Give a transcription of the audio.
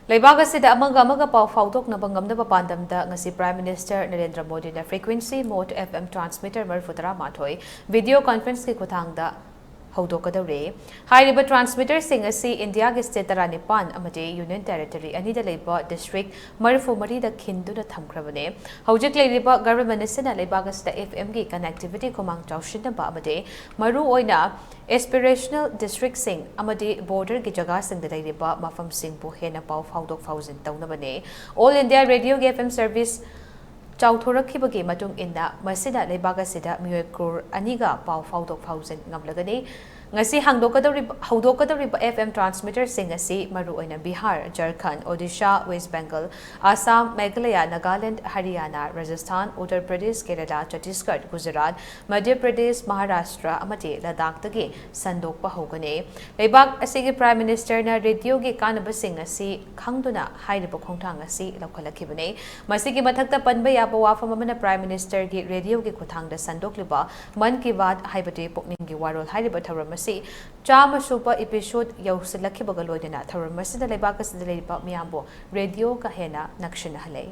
leibak asida amaga pau faudoknaba ngamnaba pandamda ngasi Prime Minister Narendra Modi na frequency mode FM transmitter marfutara mathoi video conference ki kuthangda houdoklagani hairiba transmitter sing asi India ge state Taranipan amade Union Territory anida leiba district marfumari da khinduna thamkrabane hojik leiriba government asina leibak asida FM gi connectivity komang chawshinaba amade maru oina aspirational district sing amade border gi jaga sing da leiriba mafam sing bu hena pau faudok fauzin tawnabane all India radio ge FM service chawthorakibagi matung inna masida leibak asida miyoi crore aniga pau faudok fauzin ngamlagani ngasi houdoklagani FM transmitter sing asi maru oina Bihar, Jharkhand, Odisha, West Bengal, Assam, Meghalaya, Nagaland, Haryana, Rajasthan, Uttar Pradesh, Kerala, Chhattisgarh, Gujarat, Madhya Pradesh, Maharashtra amati Ladakh tagi sandokpa hogani leibak asigi Prime Minister na radio gi kanaba sing asi khangduna hairiba khongthang asi laukhalakibane masigi mathakta panba yaba wafam amana Prime Minister gi radio gi khuthangda sandokliba man ki baat haibate pokning gi warol hairiba tharam Chama Super episode Yausilaki Bagaloidina, Taramasida Leibak as the Leiba Miambo, radio Kahena, Nakshinahalei.